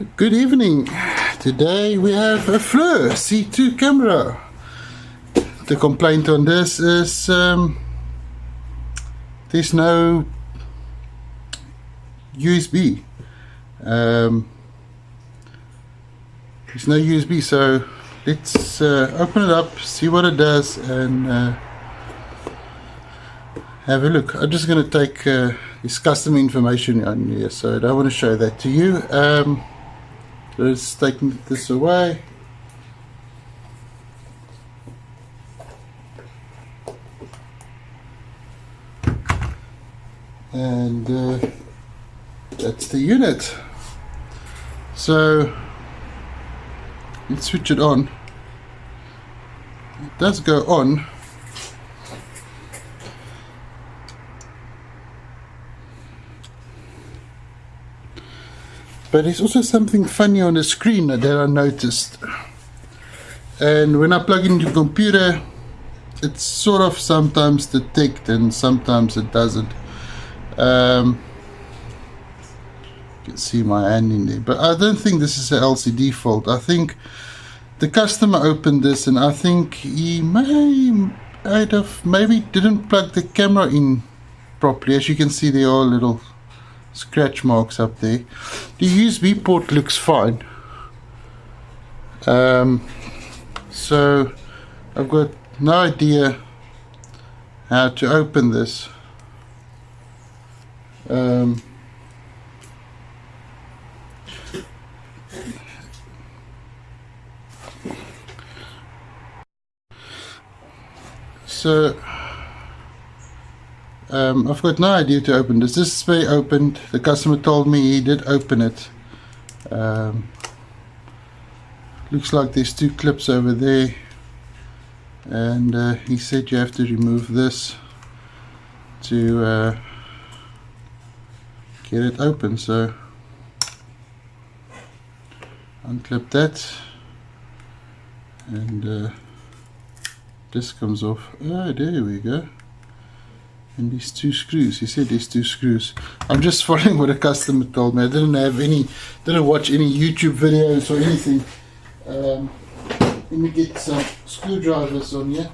Good evening. Today we have a FLIR C2 camera. The complaint on this is there's no USB. There's no USB, so let's open it up, see what it does, and have a look. I'm just going to take this custom information on here, so I don't want to show that to you. Let's take this away. And that's the unit. So let's switch it on. It does go on. But there's also something funny on the screen that I noticed. And when I plug into the computer, it sort of sometimes detects and sometimes it doesn't. You can see my hand in there. But I don't think this is an LCD fault. I think the customer opened this and I think he maybe didn't plug the camera in properly. As you can see, there are little scratch marks up there. The USB port looks fine. So I've got no idea how to open this. I've got no idea to open this. This is where opened. The customer told me he did open it. Looks like there's two clips over there, and he said you have to remove this to get it open. So unclip that, and this comes off. Oh, there we go. And these two screws. He said there's two screws. I'm just following what a customer told me. I didn't watch any YouTube videos or anything. Let me get some screwdrivers on here.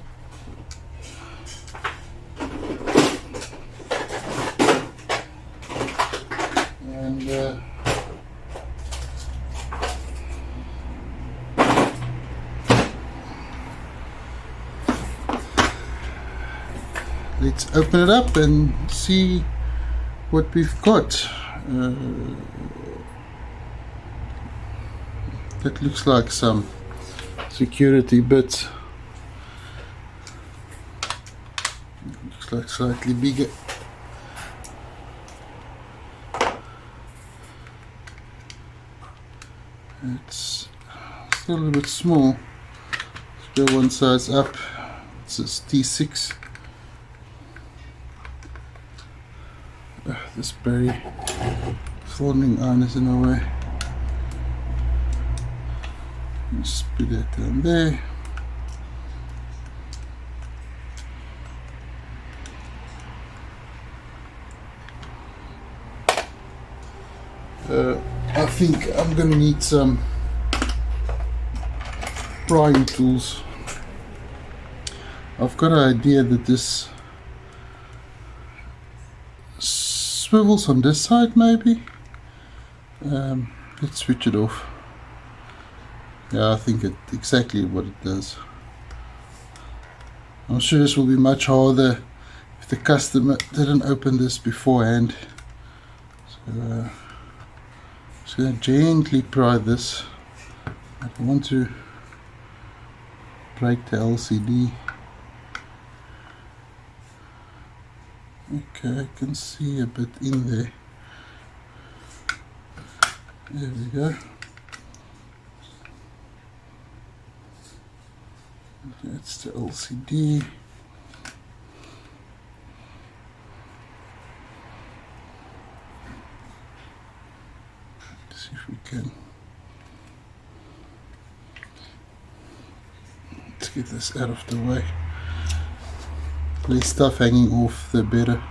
And let's open it up and see what we've got. That looks like some security bits. Looks like slightly bigger. It's still a little bit small. Let's go one size up. It's a T6. This berry folding iron is in the way. Just put that down there. I think I'm gonna need some prying tools. I've got an idea that this swivels on this side, maybe. Let's switch it off. Yeah, I think it's exactly what it does. I'm sure this will be much harder if the customer didn't open this beforehand. So just going to gently pry this. I don't want to break the LCD. Okay, I can see a bit in there. There we go. That's the LCD. Let's see if we can. Let's get this out of the way. Less stuff hanging off, the better.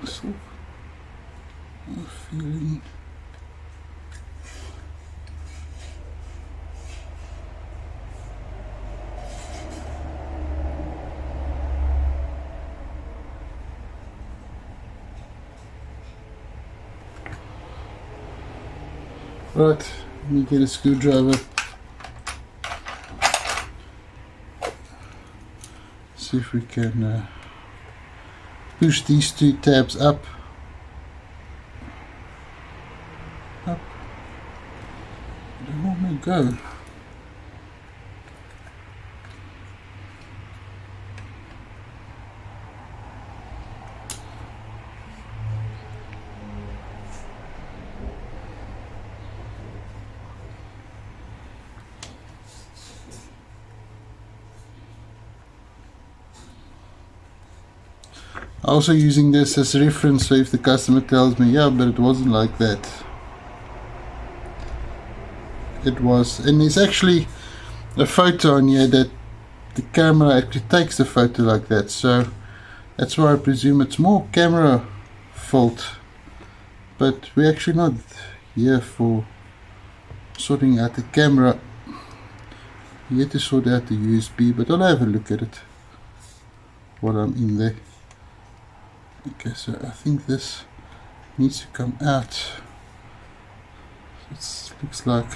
So, I'm feeling. Right, let me get a screwdriver. See if we can push these two tabs up. Up. I don't want to go. Also using this as a reference, so if the customer tells me, yeah, but it wasn't like that. It was, and it's actually a photo on here that the camera actually takes the photo like that, so that's why I presume it's more camera fault. But we're actually not here for sorting out the camera. We're here to sort out the USB, but I'll have a look at it while I'm in there. Okay, so I think this needs to come out. It looks like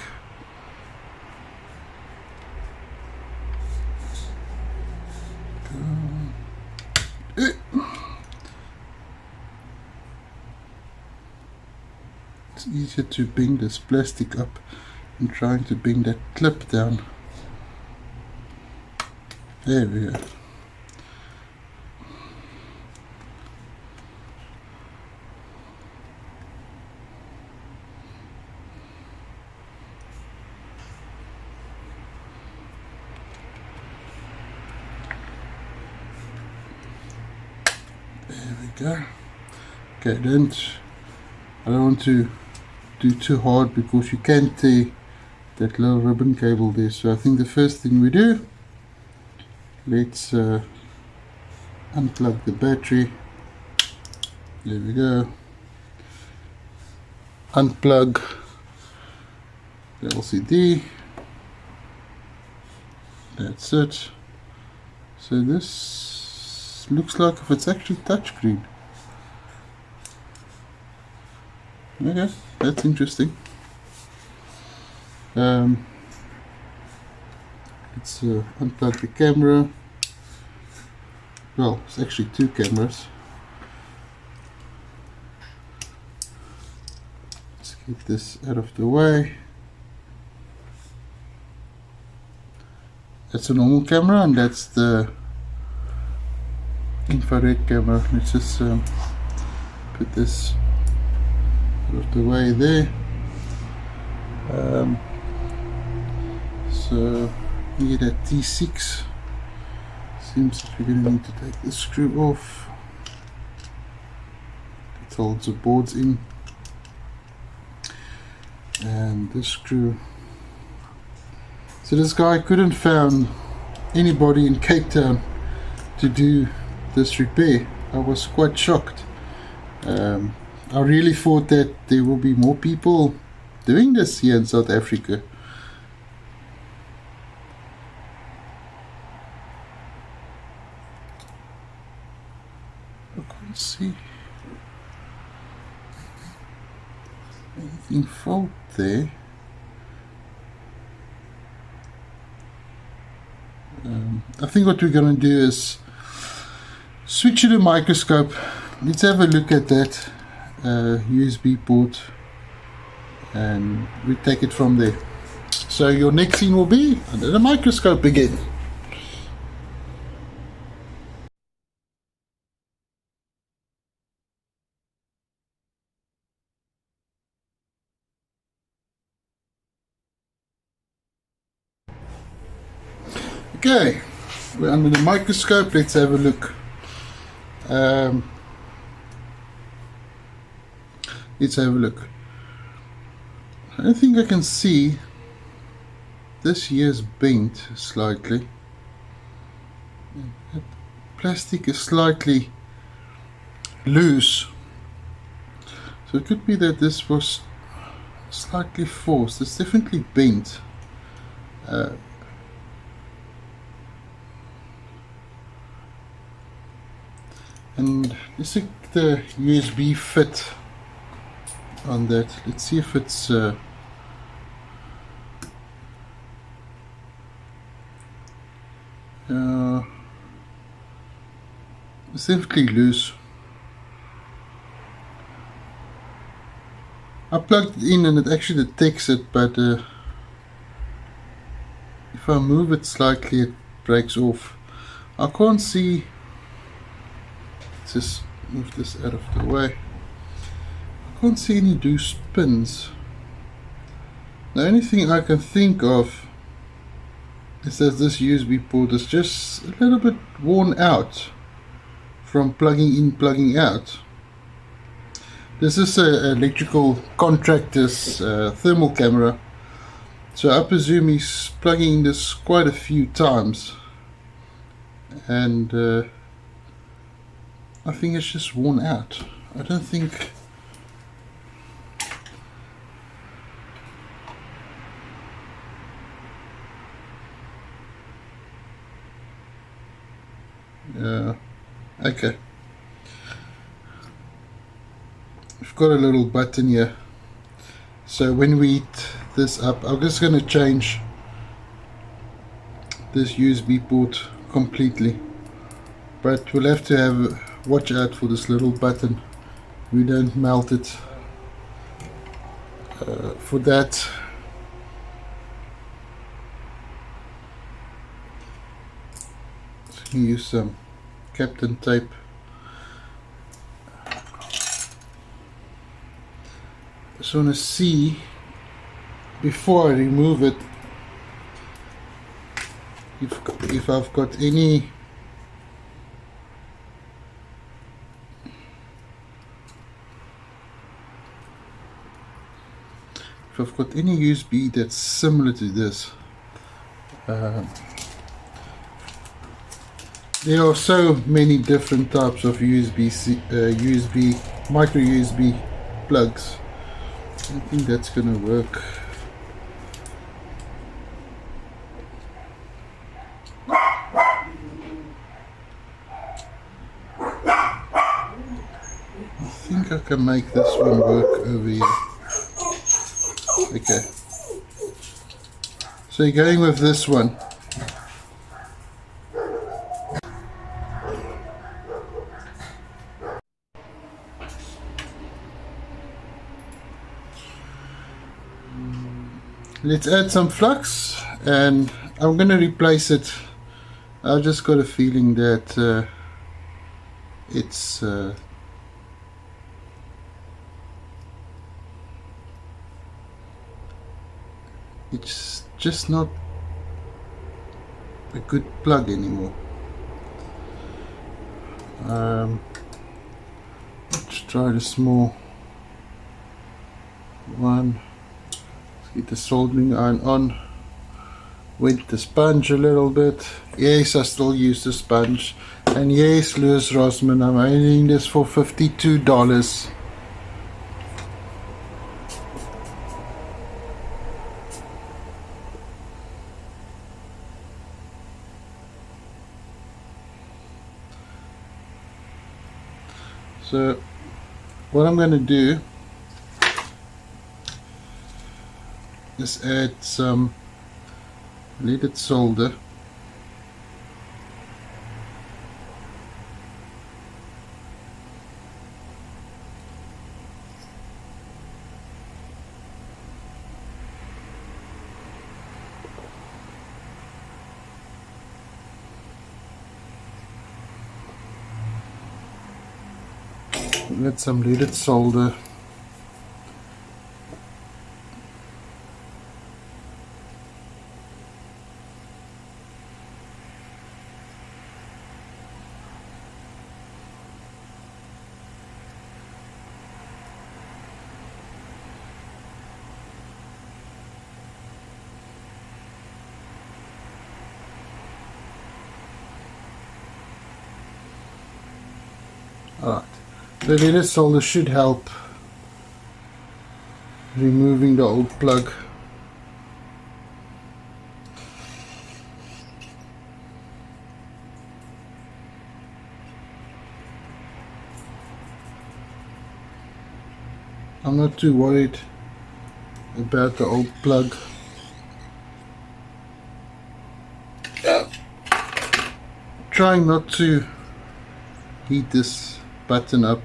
it's easier to bring this plastic up than trying to bring that clip down. There we go. Go. Okay, I don't want to do too hard because you can tear that little ribbon cable there. So I think the first thing we do, let's unplug the battery. There we go. Unplug the LCD. That's it. So this looks like if it's actually touchscreen. Okay, that's interesting. Let's unplug the camera. Well, it's actually two cameras. Let's get this out of the way. That's a normal camera, and that's the infrared camera. Let's just put this out of the way there. So here at T6, seems that we're going to need to take the screw off. It holds the boards in, and this screw. So this guy couldn't find anybody in Cape Town to do this repair. I was quite shocked. I really thought that there will be more people doing this here in South Africa. I can't see anything fault there. I think what we're going to do is switch to the microscope. Let's have a look at that USB port, and we take it from there. So your next scene will be under the microscope again. Okay, we're under the microscope. Let's have a look. Let's have a look. I don't think I can see. This here is bent slightly. That plastic is slightly loose, So it could be that this was slightly forced. It's definitely bent. And let's see the USB fit on that. Let's see if it's definitely loose. I plugged it in and it actually detects it, but if I move it slightly it breaks off. I can't see. Let's just move this out of the way. I can't see any loose pins. The only thing I can think of is that this USB port is just a little bit worn out from plugging in, plugging out. This is an electrical contractor's thermal camera, so I presume he's plugging in this quite a few times, and I think it's just worn out. I don't think okay. We've got a little button here, so when we heat this up, I'm just going to change this USB port completely, but we'll have to watch out for this little button. We don't melt it. For that, use some Captain tape. I just want to see, before I remove it, if I've got any USB that's similar to this. There are so many different types of micro USB plugs. I think that's gonna work. I think I can make this one work over here. Okay. So you're going with this one. Let's add some flux, and I'm going to replace it. I just got a feeling that it's just not a good plug anymore. Let's try the small one. Get the soldering iron on, wet the sponge a little bit. Yes, I still use the sponge. And yes, Louis Rossman, I'm adding this for $52. So what I'm going to do is add some leaded solder. Add some leaded solder. Alright, the leaded solder should help removing the old plug. I'm not too worried about the old plug. Trying not to heat this button up.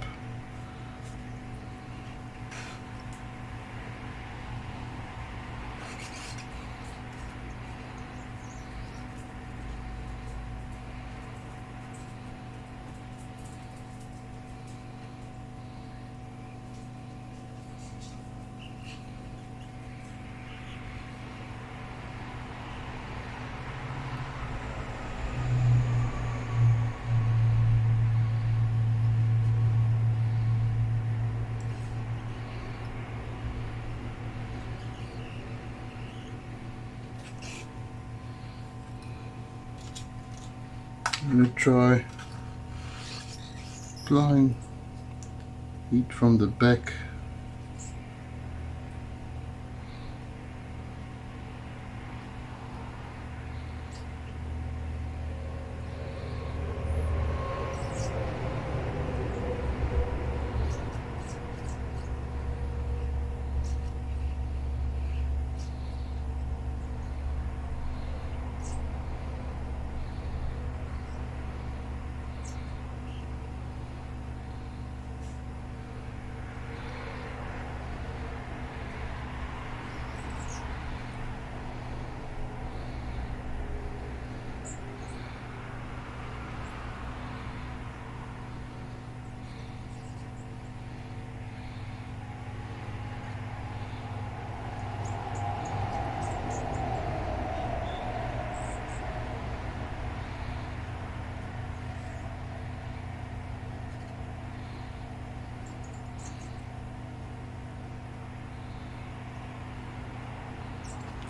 I'm going to try applying heat from the back.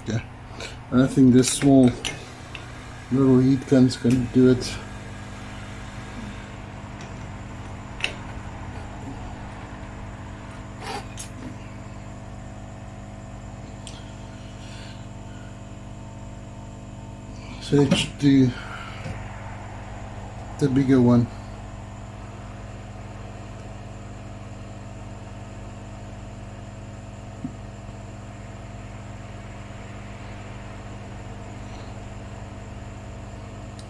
Okay, and I think this small little heat gun's going to do it. So let's do the bigger one.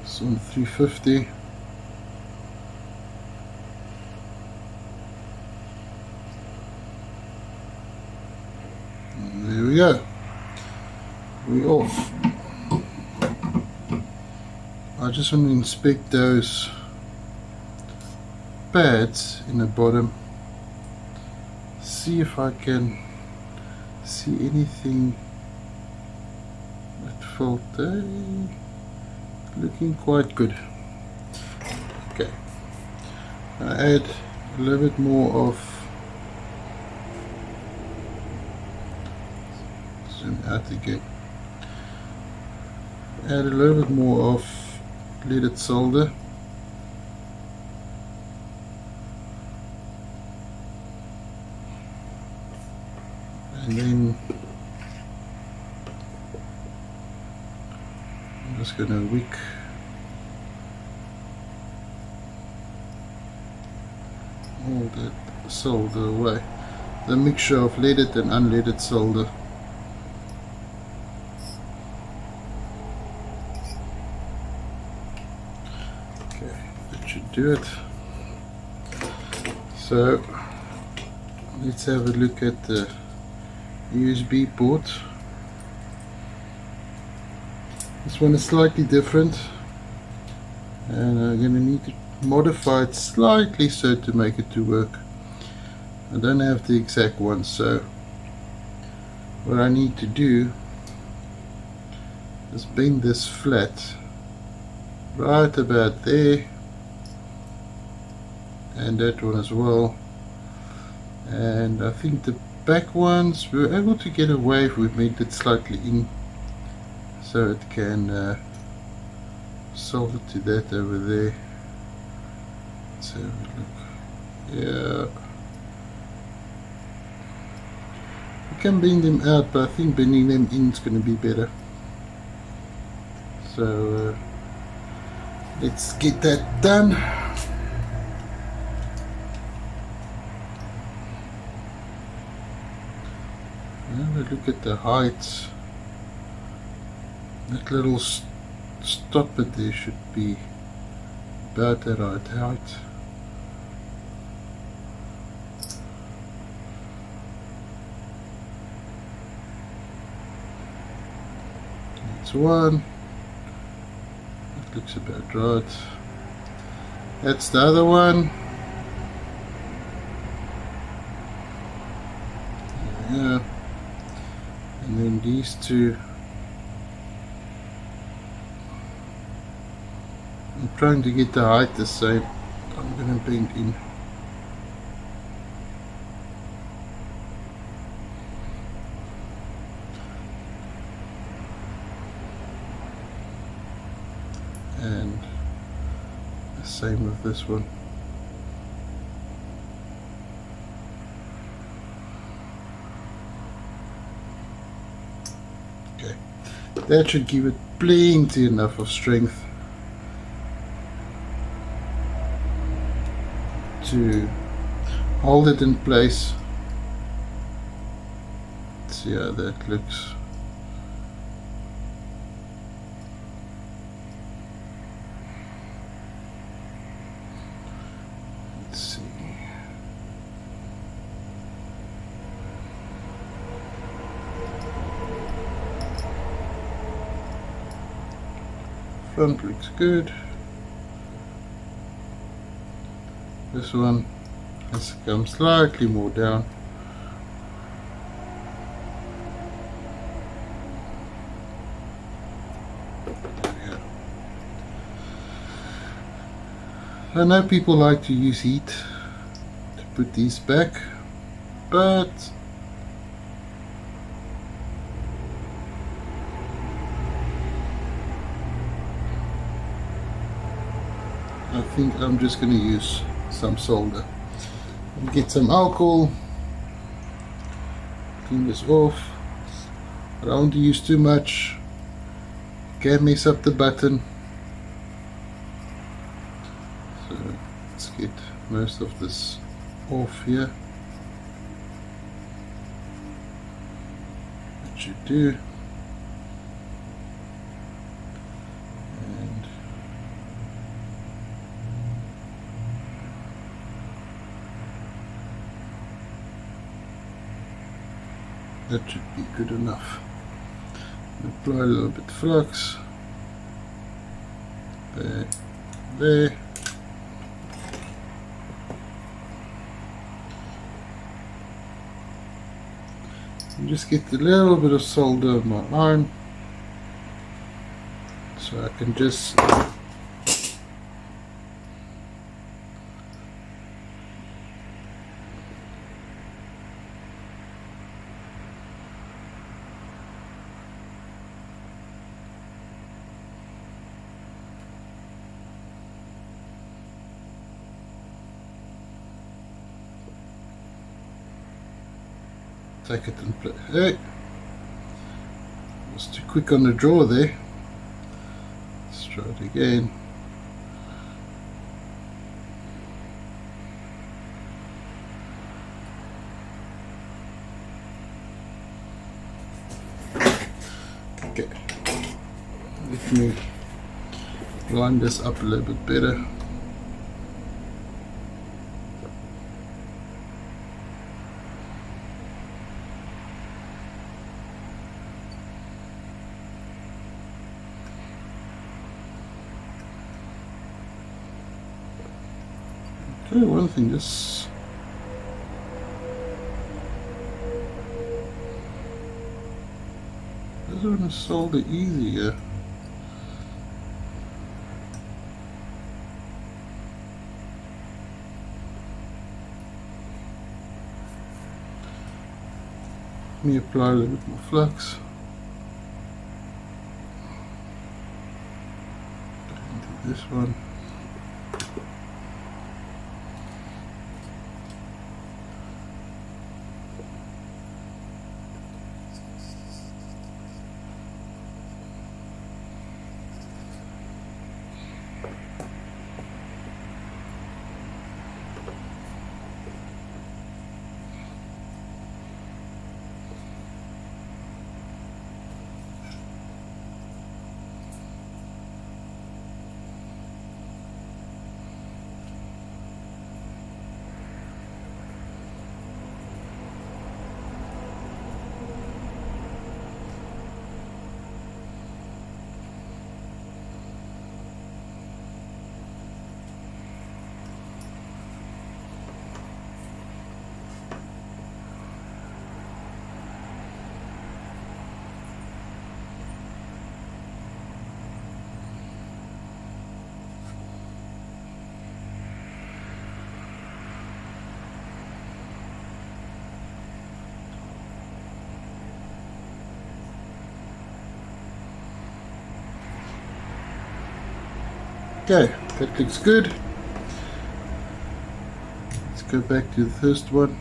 So on 350. And there we go. We're off. I just want to inspect those pads in the bottom, see if I can see anything that felt there. Looking quite good. Okay, I add a little bit more of, zoom out again, add a little bit more of leaded solder. And then I'm just going to wick all that solder away, the mixture of leaded and unleaded solder. Okay, that should do it. So let's have a look at the USB port. This one is slightly different, and I'm going to need to modify it slightly so to make it to work. I don't have the exact one, so what I need to do is bend this flat right about there, and that one as well. And I think the back ones we were able to get away if we made it slightly in, so it can solder to that over there. Let's have a look. Yeah. can bend them out, but I think bending them in is going to be better. So let's get that done. Have a look at the heights. That little stopper there should be about the right height. That's one. That looks about right. That's the other one. Yeah. And then these two. I'm trying to get the height the same. I'm going to bend in. And the same with this one. Okay, that should give it plenty enough of strength to hold it in place. Let's see how that looks. Let's see. Front looks good. This one has to come slightly more down. There. I know people like to use heat to put these back, but I think I'm just going to use some solder and get some alcohol, clean this off. I don't want to use too much, can mess up the button. So let's get most of this off here. That should do. That should be good enough. Apply a little bit of flux. There, there. And just get a little bit of solder on my arm, so I can just take it and play. Hey, was too quick on the draw there. Let's try it again. Okay, let me line this up a little bit better. Okay, one thing, this one is solder easier. Let me apply a little bit more flux. Into this one. Okay, that looks good. Let's go back to the first one.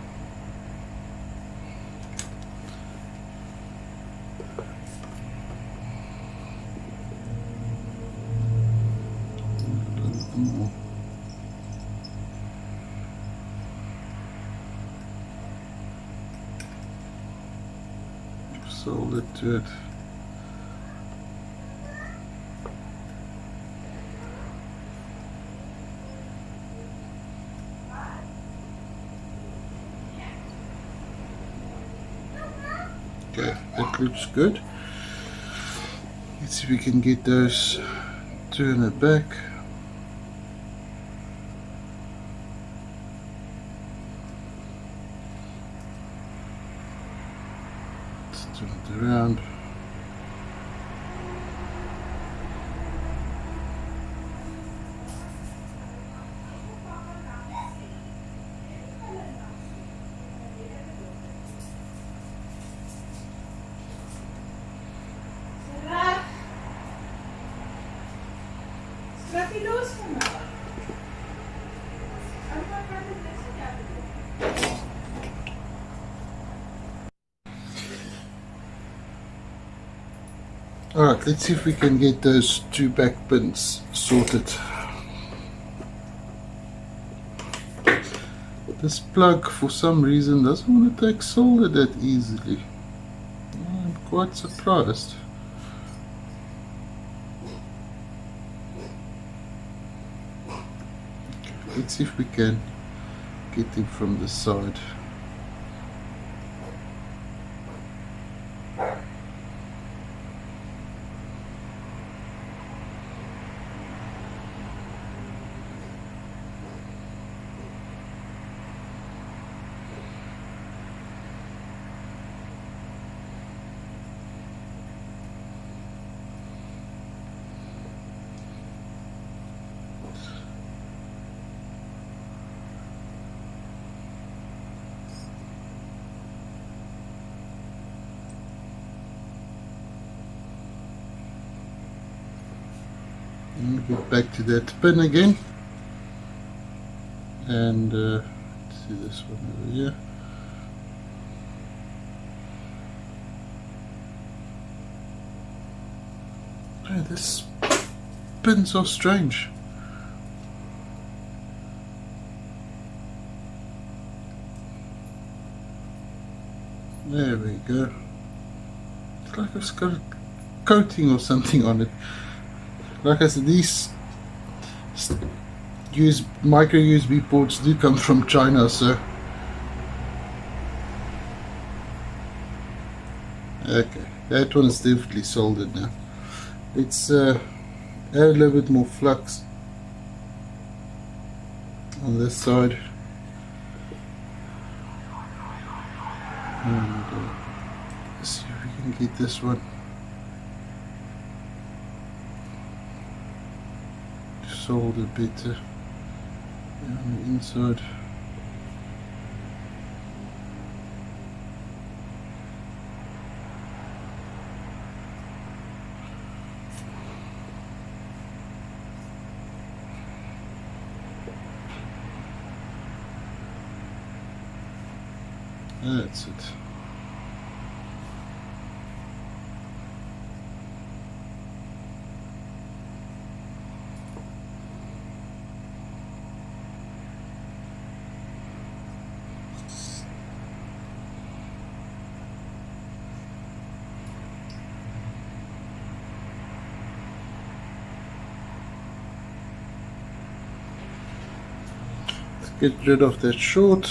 Solder to it. Okay, that looks good. Let's see if we can get those two in the back. Let's turn it around. Alright, let's see if we can get those two back pins sorted. This plug for some reason doesn't want to take solder that easily. I'm quite surprised. Okay, let's see if we can get him from the side. And get back to that pin again, and let's see this one over here. Oh, this pins are strange. There we go. It's like it's got a coating or something on it. Like I said, these micro USB ports do come from China, so okay, that one is definitely soldered now. Let's add a little bit more flux on this side, and let's see if we can get this one soldered better on the inside. That's it. Let's get rid of that short.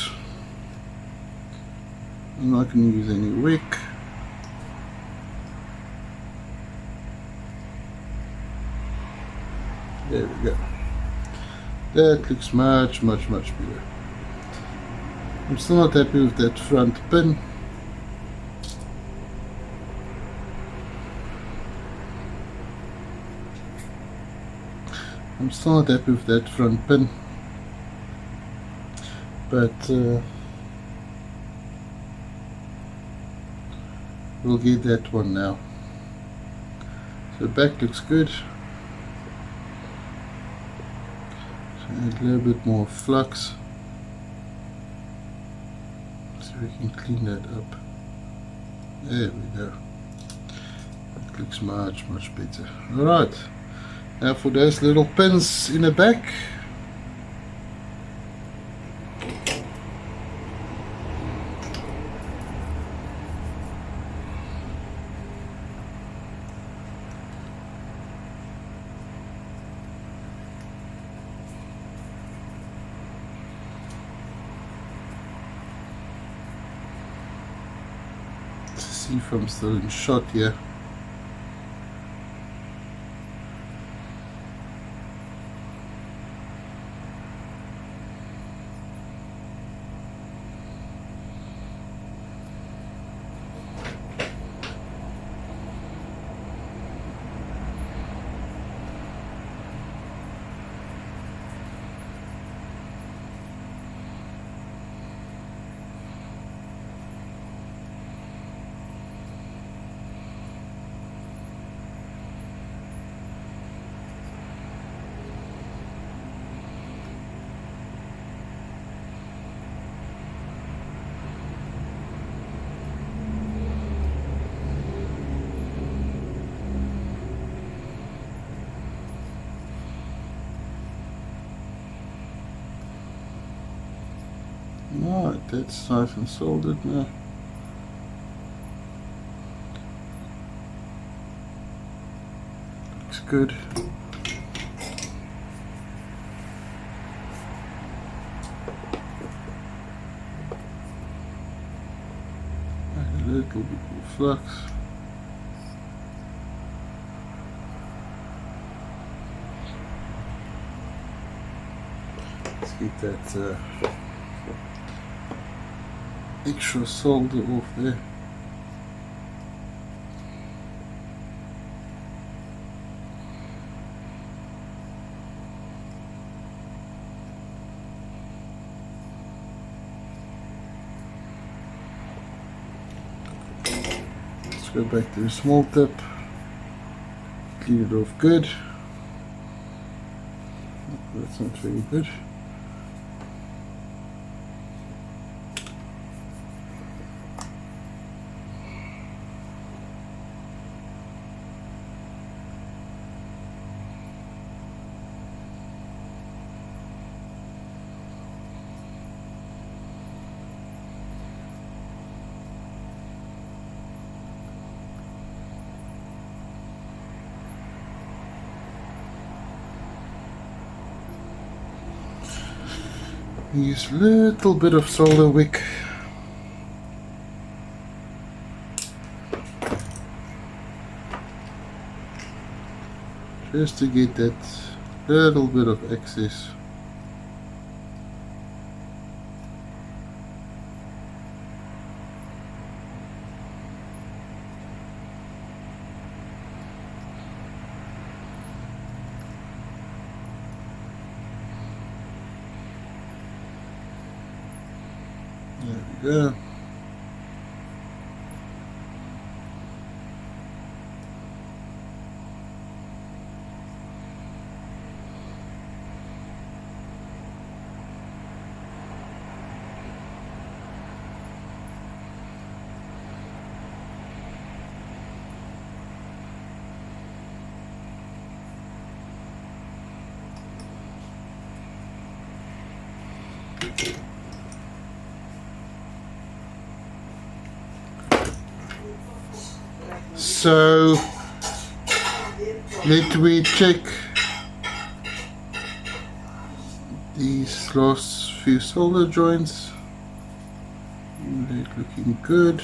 I'm not going to use any wick. There we go. That looks much better. I'm still not happy with that front pin. But we'll get that one now. So the back looks good. Add a little bit more flux so we can clean that up. There we go. It looks much better. Alright, now for those little pins in the back, see if I'm still in shot here. Alright, that's nice and soldered now. Looks good. Add a little bit more flux. Let's get that extra solder off there. Let's go back to the small tip, clean it off good. That's not very good. Use a little bit of solder wick. Just to get that little bit of excess. There we go. So let me check these last few solder joints. They're looking good.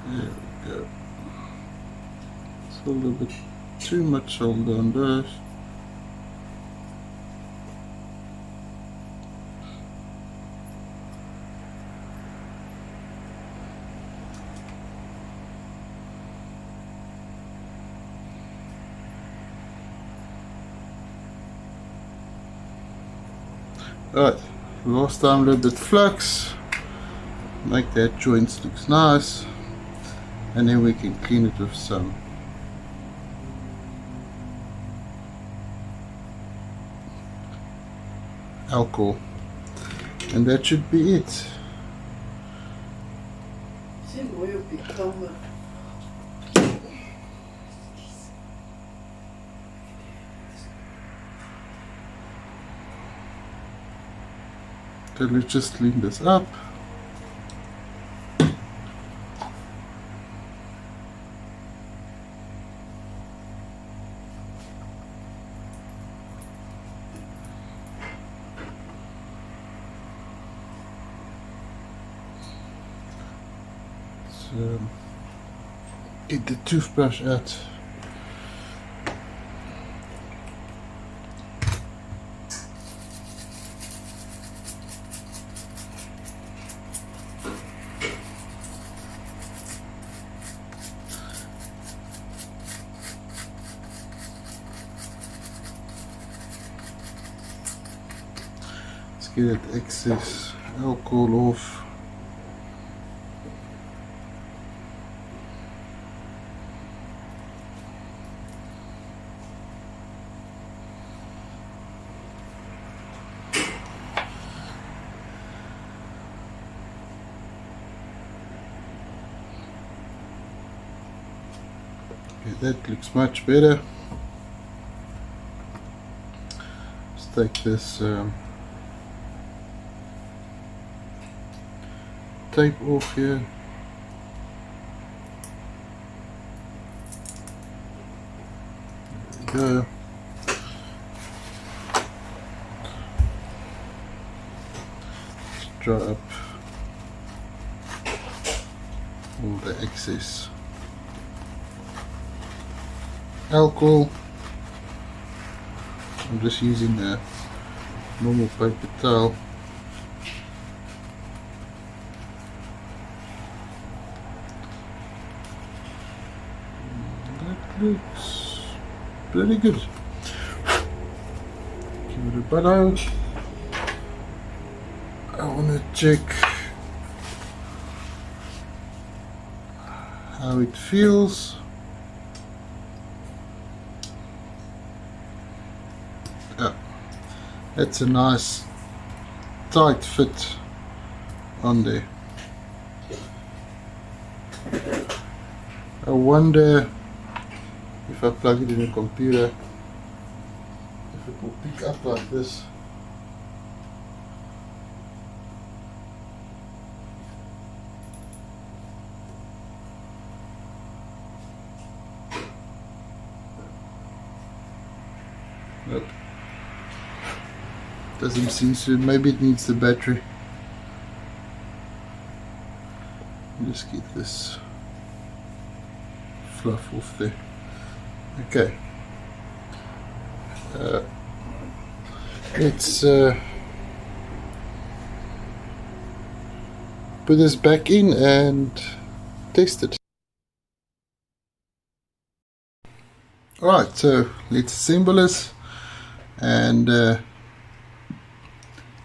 There we go. It's a little bit too much solder on those. Alright, last time a little bit flux, make that joint looks nice, and then we can clean it with some alcohol, and that should be it. So let's just clean this up. So get the toothbrush out. Get that excess alcohol off. Okay, that looks much better. Let's take this tape off here. There we go. Let's dry up all the excess alcohol. I'm just using a normal paper towel. Looks pretty good. Give it a butt out. I want to check how it feels. Oh, that's a nice tight fit on there. I wonder if I plug it in a computer, if it will pick up like this. Nope. Doesn't seem to. Maybe it needs the battery. Just get this fluff off there. Okay, let's put this back in and test it. Alright, so let's assemble this and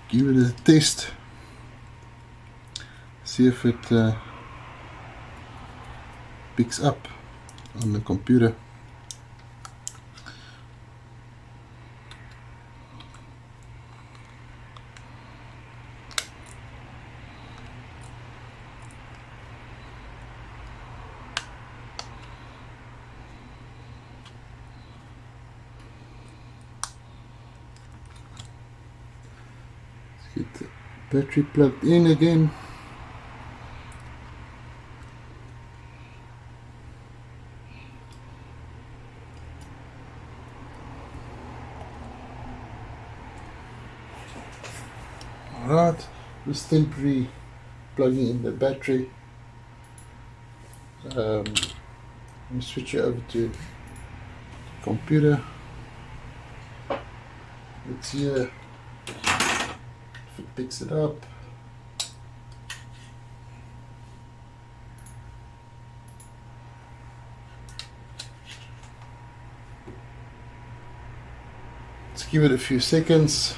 give it a test. See if it picks up on the computer. Get the battery plugged in again. Alright, just temporary plugging in the battery. Let me switch it over to computer. Let's see if it picks it up. Let's give it a few seconds.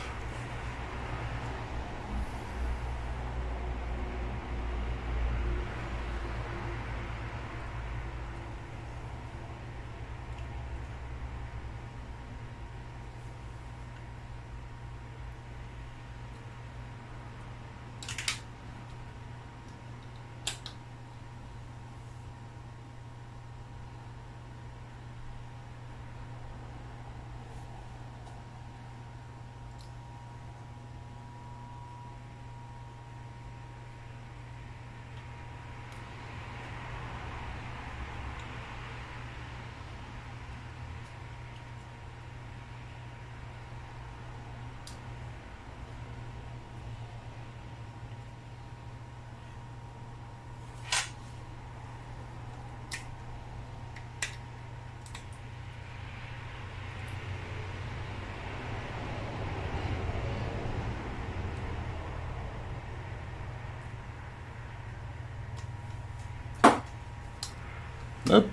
Nope,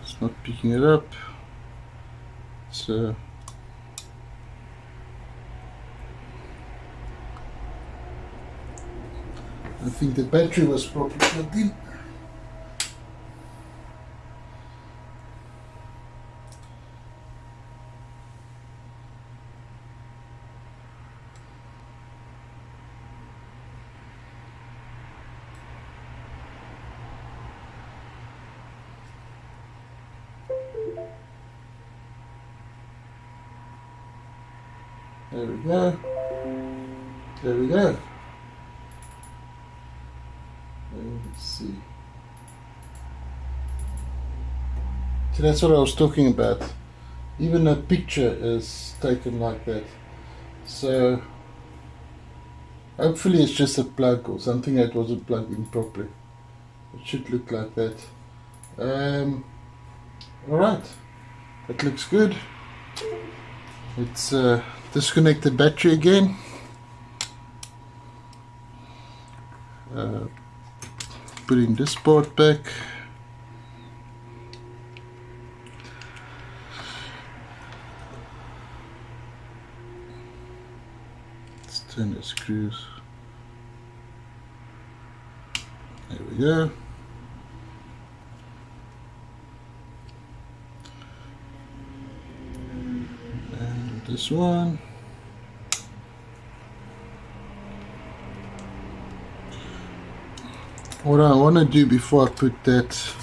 it's not picking it up. So I think the battery was properly plugged in. There we go. There we go. Let's see. So that's what I was talking about. Even a picture is taken like that. So hopefully it's just a plug or something that wasn't plugged in properly. It should look like that. Alright, that looks good. Let's disconnect the battery again. Put in this part back. Let's turn the screws. There we go. And this one. What I want to do before I put that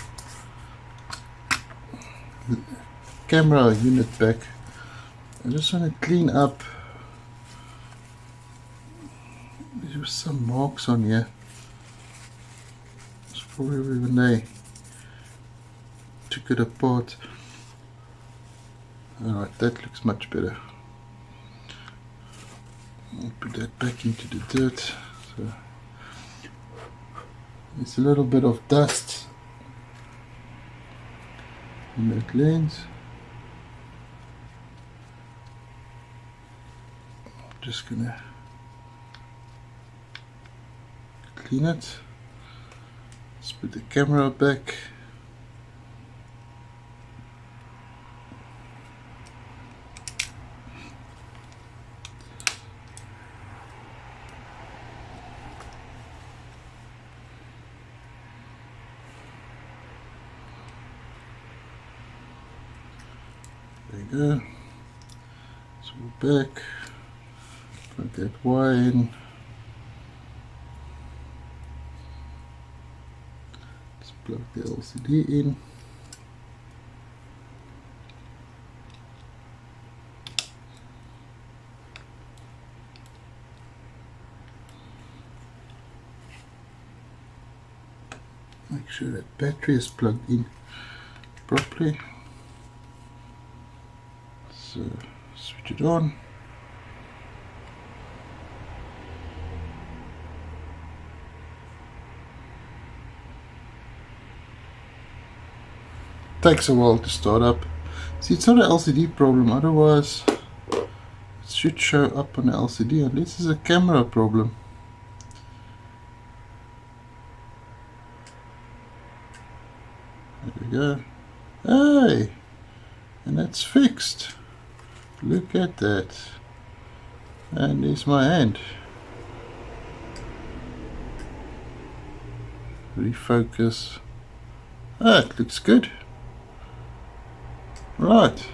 camera unit back, I just want to clean up. There were some marks on here. It's probably when they took it apart. Alright, that looks much better. I'll put that back into the dirt. So there's a little bit of dust in that lens. Just gonna clean it. Let's put the camera back. There you go. So we're back. Put that wire in. Let's plug the LCD in. Make sure that battery is plugged in properly. So switch it on. Takes a while to start up. See, it's not an LCD problem, otherwise it should show up on the LCD, and this is a camera problem. There we go. Hey! And that's fixed. Look at that. And there's my hand. Refocus. Ah, it looks good. Right.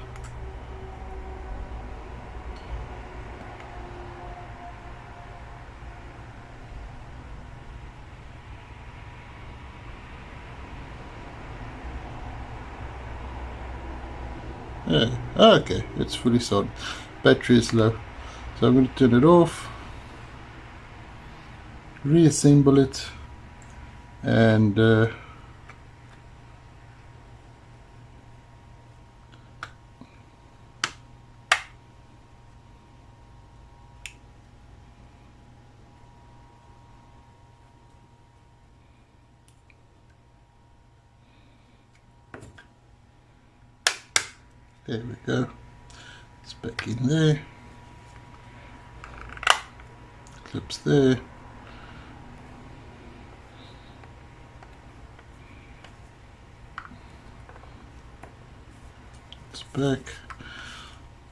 Yeah. Okay, it's fully solid. Battery is low. So I'm going to turn it off. Reassemble it. And there we go. It's back in there. Clips there. back.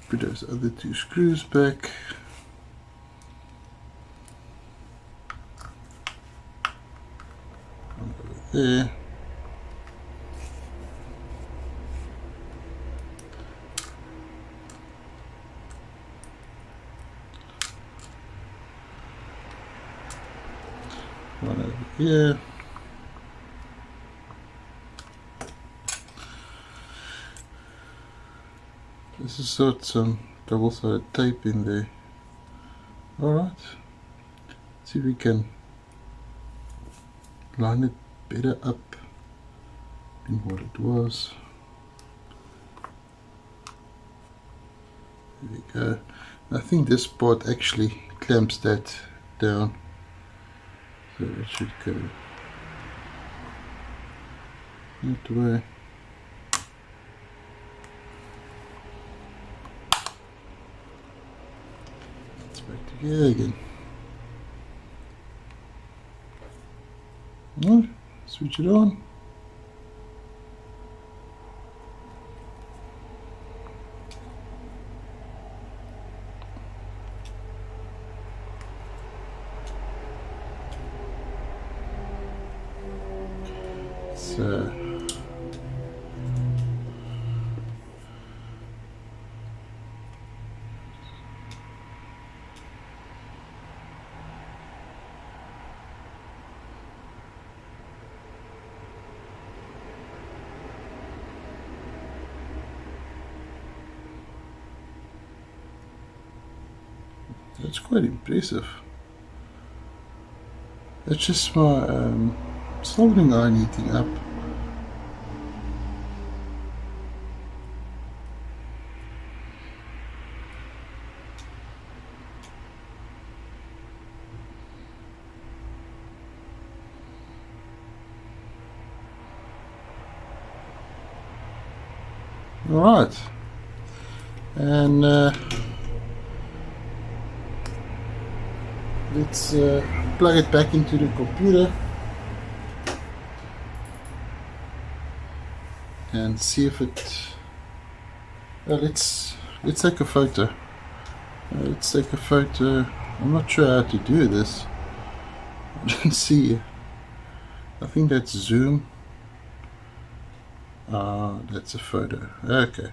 Put those other 2 screws back. One over there. One over here. This is got some double-sided tape in there. Alright, let's see if we can line it better up than what it was. There we go. I think this part actually clamps that down, so it should go that way. Back together again. No, switch it on. So that's quite impressive. That's just my soldering iron heating up. Alright, and let's plug it back into the computer and see if it. Let's take a photo. Let's take a photo. I'm not sure how to do this. I don't see. I think that's zoom. That's a photo. Okay.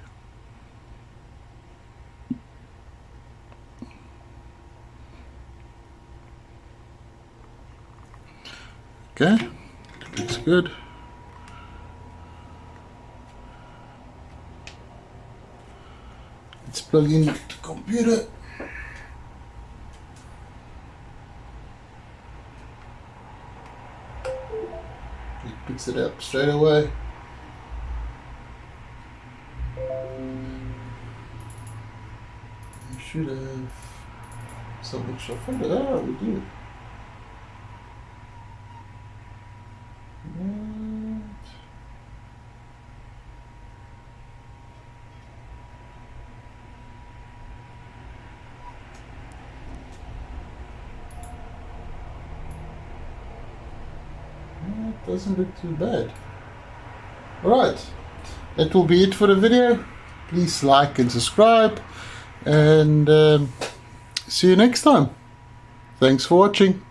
Okay, looks good. Let's plug in the computer. It picks it up straight away. You should have some extra photo. Ah, we do. Doesn't look too bad. Alright, that will be it for the video. Please like and subscribe, and see you next time. Thanks for watching.